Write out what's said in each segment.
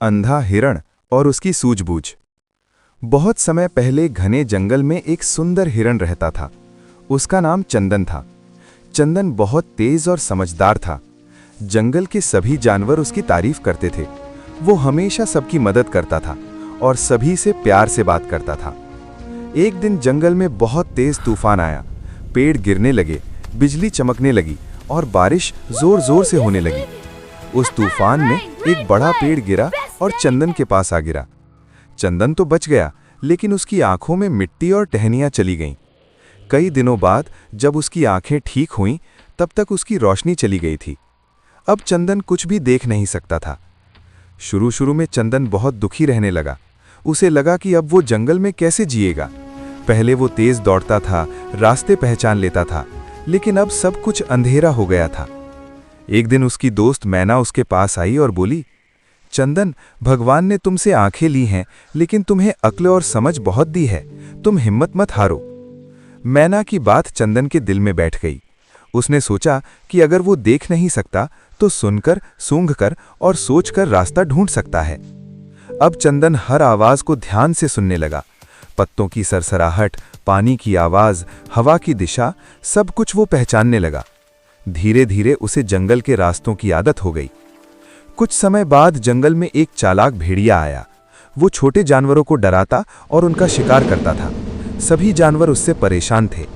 अंधा हिरण और उसकी सूझबूझ। बहुत समय पहले घने जंगल में एक सुंदर हिरण रहता था। उसका नाम चंदन था। चंदन बहुत तेज और समझदार था। जंगल के सभी जानवर उसकी तारीफ करते थे। वो हमेशा सबकी मदद करता था और सभी से प्यार से बात करता था। एक दिन जंगल में बहुत तेज तूफान आया। पेड़ गिरने लगे, बिजली चमकने लगी और बारिश जोर जोर से होने लगी। उस तूफान में एक बड़ा पेड़ गिरा और चंदन के पास आ गिरा। चंदन तो बच गया, लेकिन उसकी आंखों में मिट्टी और टहनियां चली गईं। कई दिनों बाद जब उसकी आंखें ठीक हुईं, तब तक उसकी रोशनी चली गई थी। अब चंदन कुछ भी देख नहीं सकता था। शुरू शुरू में चंदन बहुत दुखी रहने लगा। उसे लगा कि अब वो जंगल में कैसे जिएगा। पहले वो तेज दौड़ता था, रास्ते पहचान लेता था, लेकिन अब सब कुछ अंधेरा हो गया था। एक दिन उसकी दोस्त मैना उसके पास आई और बोली, चंदन, भगवान ने तुमसे आंखें ली हैं, लेकिन तुम्हें अक्ल और समझ बहुत दी है। तुम हिम्मत मत हारो। मैना की बात चंदन के दिल में बैठ गई। उसने सोचा कि अगर वो देख नहीं सकता तो सुनकर, सूंघकर और सोचकर रास्ता ढूंढ सकता है। अब चंदन हर आवाज को ध्यान से सुनने लगा। पत्तों की सरसराहट, पानी की आवाज, हवा की दिशा, सब कुछ वो पहचानने लगा। धीरे धीरे उसे जंगल के रास्तों की आदत हो गई। कुछ समय बाद जंगल में एक चालाक भेड़िया आया। वो छोटे जानवरों को डराता और उनका शिकार करता था। सभी जानवर उससे परेशान थे।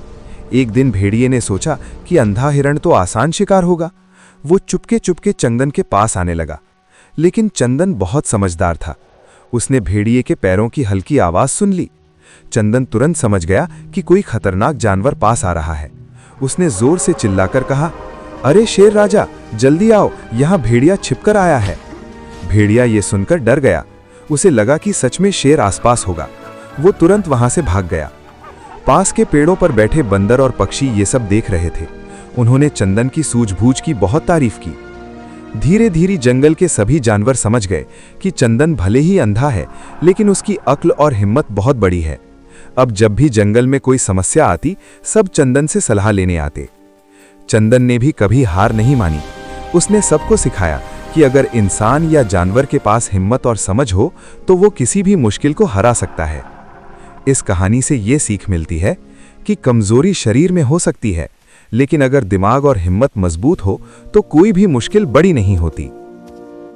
एक दिन भेड़िए ने सोचा कि अंधा हिरण तो आसान शिकार होगा। वो चुपके चुपके चंदन के पास आने लगा, लेकिन चंदन बहुत समझदार था। उसने भेड़िए के पैरों की हल्की आवाज सुन ली। चंदन तुरंत समझ गया कि कोई खतरनाक जानवर पास आ रहा है। उसने जोर से चिल्लाकर कहा, अरे शेर राजा, जल्दी आओ, यहां भेड़िया छिपकर आया है। भेड़िया ये सुनकर डर गया। उसे लगा कि सच में शेर आसपास होगा। वो तुरंत वहां से भाग गया। पास के पेड़ों पर बैठे बंदर और पक्षी ये सब देख रहे थे। उन्होंने चंदन की सूझबूझ की बहुत तारीफ की। धीरे धीरे जंगल के सभी जानवर समझ गए कि चंदन भले ही अंधा है, लेकिन उसकी अक्ल और हिम्मत बहुत बड़ी है। अब जब भी जंगल में कोई समस्या आती, सब चंदन से सलाह लेने आते। चंदन ने भी कभी हार नहीं मानी। उसने सबको सिखाया कि अगर इंसान या जानवर के पास हिम्मत और समझ हो तो वो किसी भी मुश्किल को हरा सकता है। इस कहानी से ये सीख मिलती है कि कमजोरी शरीर में हो सकती है, लेकिन अगर दिमाग और हिम्मत मजबूत हो तो कोई भी मुश्किल बड़ी नहीं होती।